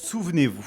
Souvenez-vous,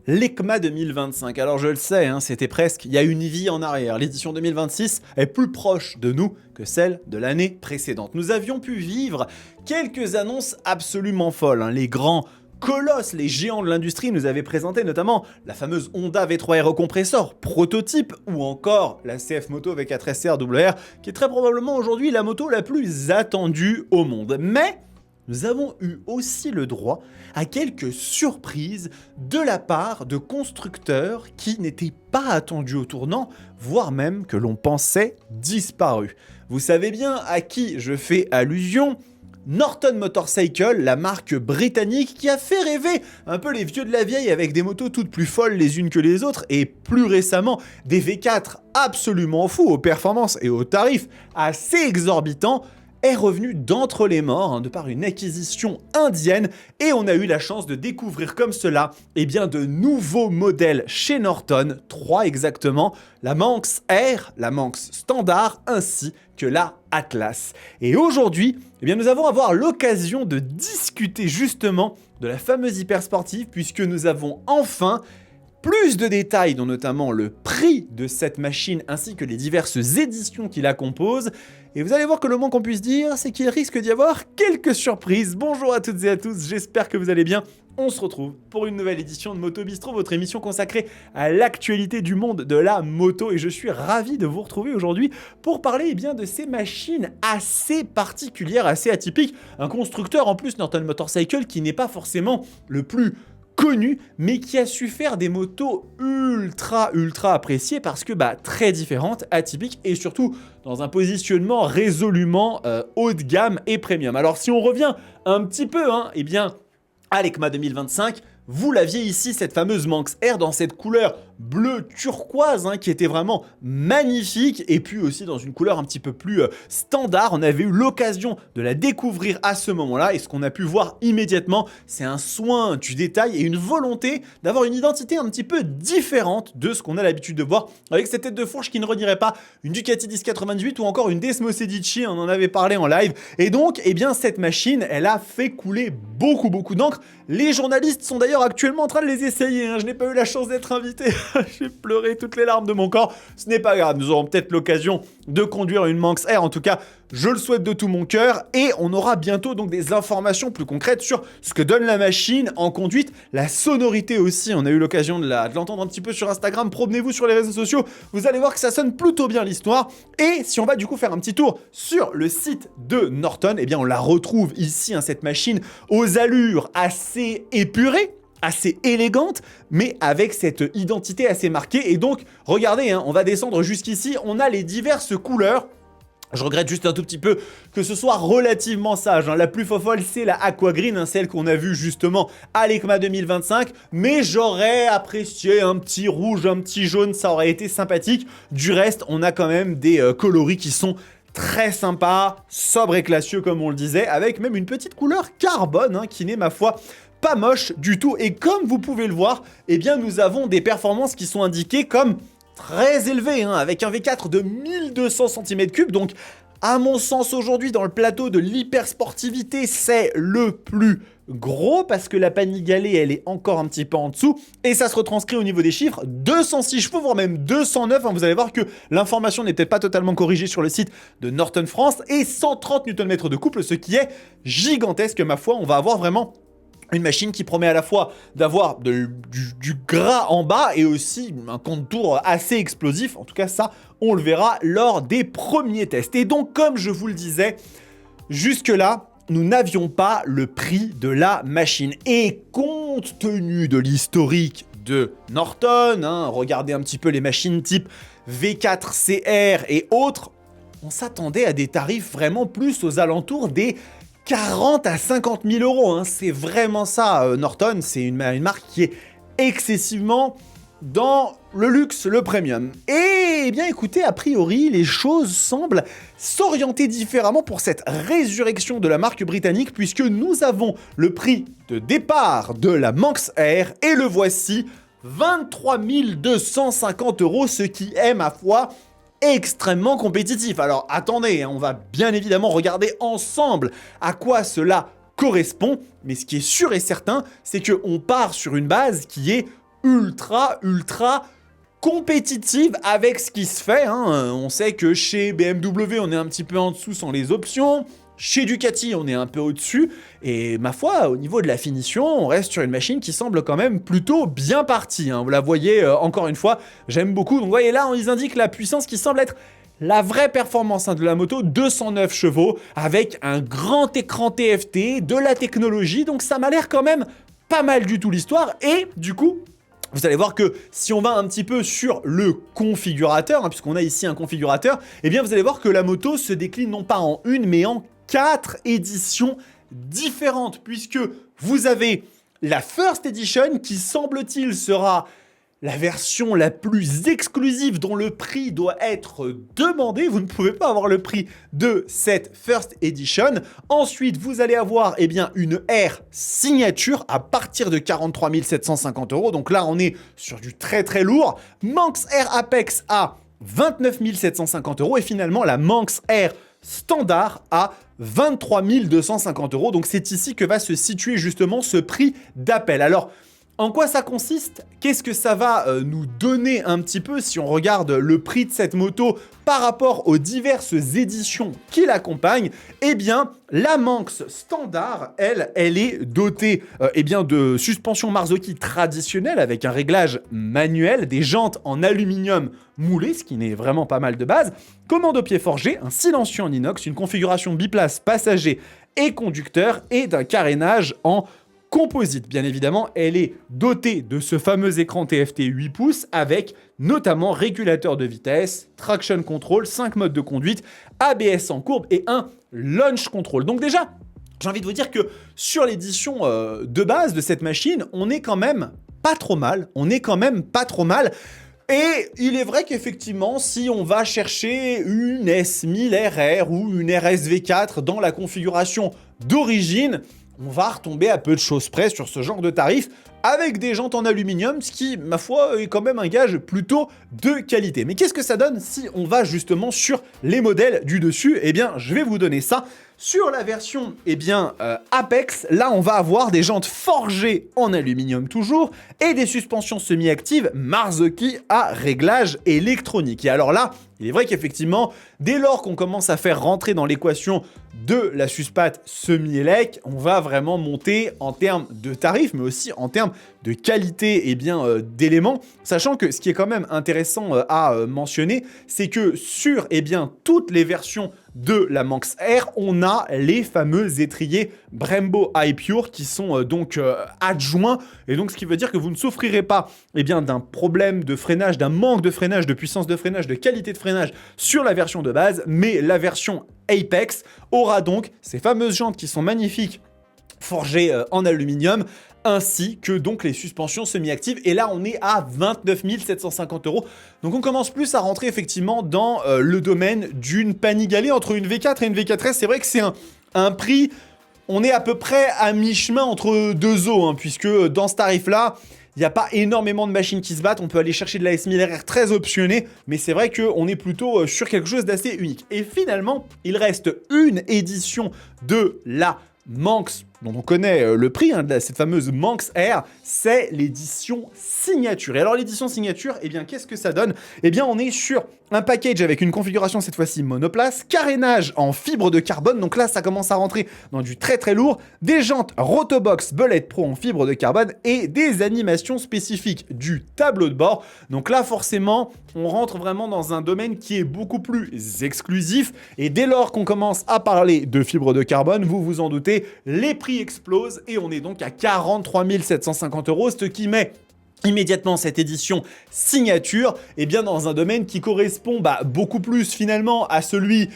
l'EICMA 2025, alors je le sais, c'était presque, il y a une vie en arrière. L'édition 2026 est plus proche de nous que celle de l'année précédente. Nous avions pu vivre quelques annonces absolument folles. Les grands colosses, les géants de l'industrie nous avaient présenté notamment la fameuse Honda V3 Aérocompressor, prototype, ou encore la CF Moto V4 SR WR, qui est très probablement aujourd'hui la moto la plus attendue au monde. Mais nous avons eu aussi le droit à quelques surprises de la part de constructeurs qui n'étaient pas attendus au tournant, voire même que l'on pensait disparus. Vous savez bien à qui je fais allusion ? Norton Motorcycle, la marque britannique qui a fait rêver un peu les vieux de la vieille avec des motos toutes plus folles les unes que les autres et plus récemment des V4 absolument fous aux performances et aux tarifs assez exorbitants, est revenu d'entre les morts de par une acquisition indienne et on a eu la chance de découvrir comme cela de nouveaux modèles chez Norton, 3 exactement, la Manx Air, la Manx Standard ainsi que la Atlas. Et aujourd'hui, nous allons avoir l'occasion de discuter justement de la fameuse hypersportive puisque nous avons enfin plus de détails, dont notamment le prix de cette machine ainsi que les diverses éditions qui la composent. Et vous allez voir que le moins qu'on puisse dire, c'est qu'il risque d'y avoir quelques surprises. Bonjour à toutes et à tous, j'espère que vous allez bien. On se retrouve pour une nouvelle édition de Moto Bistro, votre émission consacrée à l'actualité du monde de la moto. Et je suis ravi de vous retrouver aujourd'hui pour parler de ces machines assez particulières, assez atypiques. Un constructeur en plus, Norton Motorcycle, qui n'est pas forcément le plus connu, mais qui a su faire des motos ultra appréciées parce que très différentes, atypiques et surtout dans un positionnement résolument haut de gamme et premium. Alors si on revient un petit peu à l'EICMA 2025, vous l'aviez ici, cette fameuse Manx Air dans cette couleur bleu turquoise qui était vraiment magnifique et puis aussi dans une couleur un petit peu plus standard. On avait eu l'occasion de la découvrir à ce moment-là et ce qu'on a pu voir immédiatement, c'est un soin du détail et une volonté d'avoir une identité un petit peu différente de ce qu'on a l'habitude de voir avec cette tête de fourche qui ne redirait pas une Ducati 1098 ou encore une Desmo Sedici, on en avait parlé en live. Et donc, cette machine, elle a fait couler beaucoup d'encre. Les journalistes sont d'ailleurs actuellement en train de les essayer, je n'ai pas eu la chance d'être invité. J'ai pleuré toutes les larmes de mon corps. Ce n'est pas grave, nous aurons peut-être l'occasion de conduire une Manx Air. En tout cas, je le souhaite de tout mon cœur. Et on aura bientôt donc des informations plus concrètes sur ce que donne la machine en conduite. La sonorité aussi, on a eu l'occasion de l'entendre un petit peu sur Instagram. Promenez-vous sur les réseaux sociaux. Vous allez voir que ça sonne plutôt bien l'histoire. Et si on va du coup faire un petit tour sur le site de Norton, on la retrouve ici, cette machine aux allures assez épurées, assez élégante, mais avec cette identité assez marquée. Et donc, regardez, on va descendre jusqu'ici, on a les diverses couleurs. Je regrette juste un tout petit peu que ce soit relativement sage. La plus fofolle, c'est la Aqua Green, celle qu'on a vue justement à l'EICMA 2025. Mais j'aurais apprécié un petit rouge, un petit jaune, ça aurait été sympathique. Du reste, on a quand même des coloris qui sont très sympas, sobres et classieux comme on le disait, avec même une petite couleur carbone qui n'est ma foi pas moche du tout. Et comme vous pouvez le voir, nous avons des performances qui sont indiquées comme très élevées, avec un V4 de 1200 cm3. Donc, à mon sens, aujourd'hui, dans le plateau de l'hypersportivité, c'est le plus gros parce que la Panigale, elle est encore un petit peu en dessous. Et ça se retranscrit au niveau des chiffres, 206 chevaux, voire même 209. Vous allez voir que l'information n'est peut-être pas totalement corrigée sur le site de Norton France. Et 130 Nm de couple, ce qui est gigantesque, ma foi. On va avoir vraiment une machine qui promet à la fois d'avoir du gras en bas et aussi un contour assez explosif. En tout cas, ça, on le verra lors des premiers tests. Et donc, comme je vous le disais, jusque-là, nous n'avions pas le prix de la machine. Et compte tenu de l'historique de Norton, regardez un petit peu les machines type V4 CR et autres, on s'attendait à des tarifs vraiment plus aux alentours des 40 à 50 000 euros, c'est vraiment ça, Norton, c'est une marque qui est excessivement dans le luxe, le premium. Et écoutez, a priori, les choses semblent s'orienter différemment pour cette résurrection de la marque britannique, puisque nous avons le prix de départ de la Manx Air, et le voici, 23 250 euros, ce qui est, ma foi, extrêmement compétitif. Alors attendez, on va bien évidemment regarder ensemble à quoi cela correspond. Mais ce qui est sûr et certain, c'est qu'on part sur une base qui est ultra compétitive avec ce qui se fait. On sait que chez BMW, on est un petit peu en dessous sans les options. Chez Ducati, on est un peu au-dessus. Et ma foi, au niveau de la finition, on reste sur une machine qui semble quand même plutôt bien partie. Vous la voyez, encore une fois, j'aime beaucoup. Donc, vous voyez là, ils indiquent la puissance qui semble être la vraie performance de la moto, 209 chevaux, avec un grand écran TFT, de la technologie. Donc, ça m'a l'air quand même pas mal du tout l'histoire. Et du coup, vous allez voir que si on va un petit peu sur le configurateur, puisqu'on a ici un configurateur, eh bien vous allez voir que la moto se décline non pas en une, mais en 4 éditions différentes, puisque vous avez la First Edition qui, semble-t-il, sera la version la plus exclusive dont le prix doit être demandé. Vous ne pouvez pas avoir le prix de cette First Edition. Ensuite, vous allez avoir une R signature à partir de 43 750 €. Donc là, on est sur du très lourd. Manx R Apex à 29 750 € et finalement la Manx R standard à 23 250 €. Donc c'est ici que va se situer justement ce prix d'appel. Alors, en quoi ça consiste? Qu'est-ce que ça va nous donner un petit peu si on regarde le prix de cette moto par rapport aux diverses éditions qui l'accompagnent? Eh bien, la Manx standard, elle est dotée de suspension Marzocchi traditionnelle avec un réglage manuel, des jantes en aluminium moulé, ce qui n'est vraiment pas mal de base, commande au pied forgé, un silencieux en inox, une configuration biplace passager et conducteur et d'un carénage en composite. Bien évidemment, elle est dotée de ce fameux écran TFT 8 pouces avec notamment régulateur de vitesse, traction control, 5 modes de conduite, ABS en courbe et un launch control. Donc déjà, j'ai envie de vous dire que sur l'édition de base de cette machine, on est quand même pas trop mal. Et il est vrai qu'effectivement, si on va chercher une S1000 RR ou une RSV4 dans la configuration d'origine, on va retomber à peu de choses près sur ce genre de tarif avec des jantes en aluminium, ce qui, ma foi, est quand même un gage plutôt de qualité. Mais qu'est-ce que ça donne si on va justement sur les modèles du dessus? Eh bien, je vais vous donner ça. Sur la version Apex, là, on va avoir des jantes forgées en aluminium toujours et des suspensions semi-actives Marzocchi à réglage électronique. Et alors là, il est vrai qu'effectivement, dès lors qu'on commence à faire rentrer dans l'équation de la suspat semi-élec, on va vraiment monter en termes de tarifs, mais aussi en termes de qualité d'éléments, sachant que ce qui est quand même intéressant à mentionner, c'est que sur toutes les versions de la Manx R, on a les fameux étriers Brembo iPure qui sont adjoints, et donc ce qui veut dire que vous ne souffrirez pas d'un problème de freinage, d'un manque de freinage, de puissance de freinage, de qualité de freinage sur la version de base, mais la version Apex aura donc ces fameuses jantes qui sont magnifiques, forgées en aluminium, ainsi que donc les suspensions semi-actives. Et là, on est à 29 750 €. Donc on commence plus à rentrer effectivement dans le domaine d'une Panigale entre une V4 et une V4S. C'est vrai que c'est un prix, on est à peu près à mi-chemin entre deux eaux, puisque dans ce tarif-là, il n'y a pas énormément de machines qui se battent. On peut aller chercher de la S1000 RR très optionnée, mais c'est vrai qu'on est plutôt sur quelque chose d'assez unique. Et finalement, il reste une édition de la Manx, dont on connaît le prix, de cette fameuse Manx R, c'est l'édition signature. Et alors l'édition signature, qu'est-ce que ça donne? On est sur un package avec une configuration cette fois-ci monoplace, carénage en fibre de carbone, donc là ça commence à rentrer dans du très lourd, des jantes Rotobox Bullet Pro en fibre de carbone et des animations spécifiques du tableau de bord. Donc là forcément, on rentre vraiment dans un domaine qui est beaucoup plus exclusif, et dès lors qu'on commence à parler de fibre de carbone, vous vous en doutez, les prix explosent et on est donc à 43 750 €, ce qui met immédiatement cette édition signature dans un domaine qui correspond beaucoup plus finalement à celui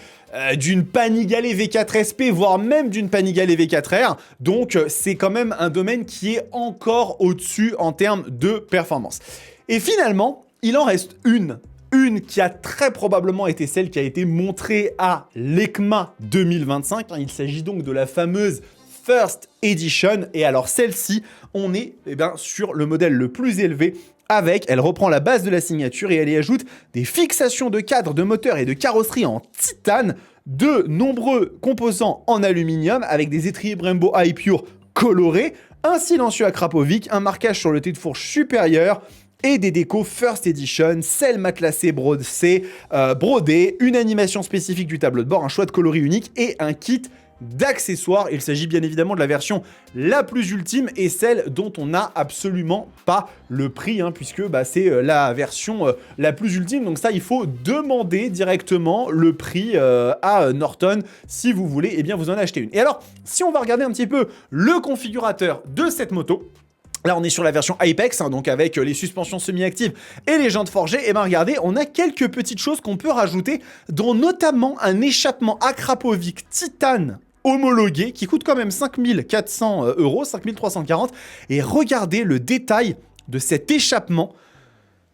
d'une Panigale V4 SP, voire même d'une Panigale V4R. Donc c'est quand même un domaine qui est encore au-dessus en termes de performance. Et finalement, il en reste une qui a très probablement été celle qui a été montrée à l'EICMA 2025. Il s'agit donc de la fameuse First Edition, et alors celle-ci, on est sur le modèle le plus élevé elle reprend la base de la signature et elle y ajoute des fixations de cadre, de moteur et de carrosserie en titane de nombreux composants en aluminium avec des étriers Brembo High Pure colorés, un silencieux à Krapovic, un marquage sur le thé de fourche supérieur et des décos First Edition, selle matelassée brodée, une animation spécifique du tableau de bord, un choix de coloris unique et un kit d'accessoires. Il s'agit bien évidemment de la version la plus ultime et celle dont on n'a absolument pas le prix, puisque c'est la version la plus ultime. Donc ça, il faut demander directement le prix à Norton si vous voulez vous en acheter une. Et alors, si on va regarder un petit peu le configurateur de cette moto, là, on est sur la version Apex, donc avec les suspensions semi-actives et les jantes forgées. Et regardez, on a quelques petites choses qu'on peut rajouter, dont notamment un échappement Akrapovic titane homologué qui coûte quand même 5400 €, 5340. Et regardez le détail de cet échappement.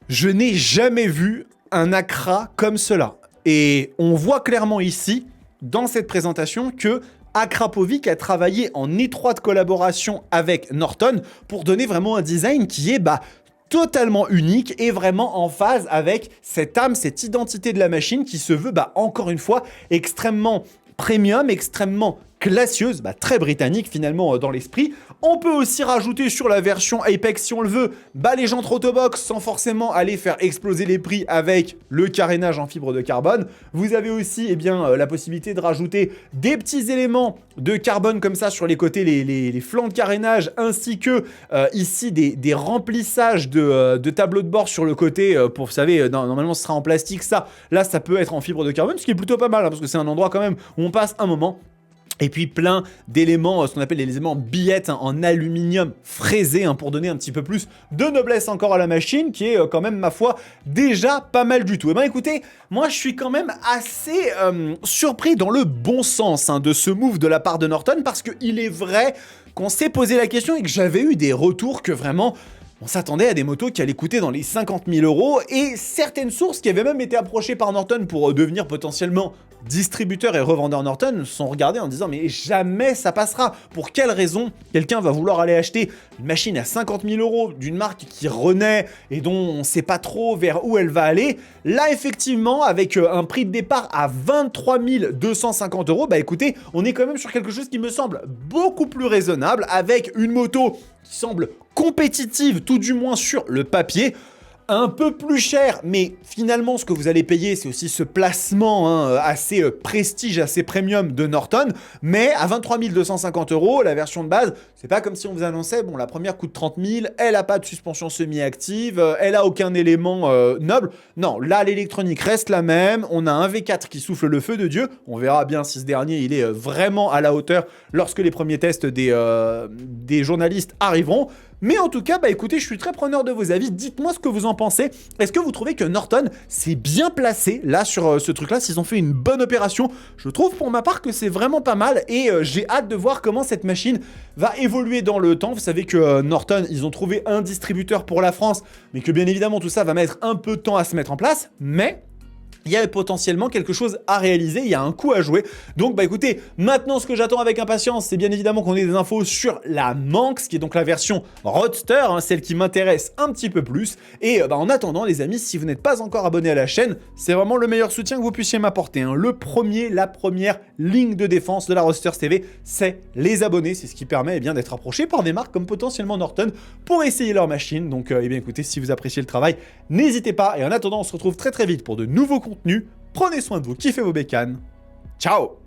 Je n'ai jamais vu un Acra comme cela. Et on voit clairement ici, dans cette présentation, que Akrapovic a travaillé en étroite collaboration avec Norton pour donner vraiment un design qui est totalement unique et vraiment en phase avec cette âme, cette identité de la machine qui se veut encore une fois extrêmement premium, extrêmement classieuse, très britannique finalement dans l'esprit. On peut aussi rajouter sur la version Apex si on le veut, les jantes Rotobox sans forcément aller faire exploser les prix avec le carénage en fibre de carbone. Vous avez aussi la possibilité de rajouter des petits éléments de carbone comme ça sur les côtés, les flancs de carénage, ainsi que ici des remplissages de tableaux de bord sur le côté pour, vous savez, normalement ce sera en plastique, ça peut être en fibre de carbone, ce qui est plutôt pas mal parce que c'est un endroit quand même où on passe un moment. Et puis plein d'éléments, ce qu'on appelle les éléments billettes en aluminium fraisé pour donner un petit peu plus de noblesse encore à la machine qui est quand même, ma foi, déjà pas mal du tout. Et écoutez, moi je suis quand même assez surpris dans le bon sens de ce move de la part de Norton parce qu'il est vrai qu'on s'est posé la question et que j'avais eu des retours que vraiment... On s'attendait à des motos qui allaient coûter dans les 50 000 € et certaines sources qui avaient même été approchées par Norton pour devenir potentiellement distributeurs et revendeurs Norton se sont regardés en disant mais jamais ça passera. Pour quelle raison quelqu'un va vouloir aller acheter une machine à 50 000 € d'une marque qui renaît et dont on ne sait pas trop vers où elle va aller? Là effectivement avec un prix de départ à 23 250 €, écoutez, on est quand même sur quelque chose qui me semble beaucoup plus raisonnable avec une moto qui semble compétitive, tout du moins sur le papier, un peu plus cher, mais finalement ce que vous allez payer c'est aussi ce placement assez prestige, assez premium de Norton, mais à 23 250 €, la version de base, c'est pas comme si on vous annonçait, bon la première coûte 30 000, elle a pas de suspension semi-active, elle a aucun élément noble, non, là l'électronique reste la même, on a un V4 qui souffle le feu de Dieu, on verra bien si ce dernier il est vraiment à la hauteur lorsque les premiers tests des journalistes arriveront. Mais en tout cas, écoutez, je suis très preneur de vos avis. Dites-moi ce que vous en pensez. Est-ce que vous trouvez que Norton s'est bien placé là sur ce truc-là, s'ils ont fait une bonne opération? Je trouve pour ma part que c'est vraiment pas mal et j'ai hâte de voir comment cette machine va évoluer dans le temps. Vous savez que Norton, ils ont trouvé un distributeur pour la France, mais que bien évidemment tout ça va mettre un peu de temps à se mettre en place. Mais... il y a potentiellement quelque chose à réaliser, il y a un coup à jouer. Donc écoutez, maintenant ce que j'attends avec impatience, c'est bien évidemment qu'on ait des infos sur la Manx, qui est donc la version Roadster, celle qui m'intéresse un petit peu plus. Et en attendant les amis, si vous n'êtes pas encore abonné à la chaîne, c'est vraiment le meilleur soutien que vous puissiez m'apporter. La première ligne de défense de la Roadster TV, c'est les abonnés. C'est ce qui permet d'être approché par des marques comme potentiellement Norton pour essayer leur machine. Donc écoutez, si vous appréciez le travail, n'hésitez pas. Et en attendant, on se retrouve très très vite pour de nouveaux contenus. Prenez soin de vous, kiffez vos bécanes. Ciao!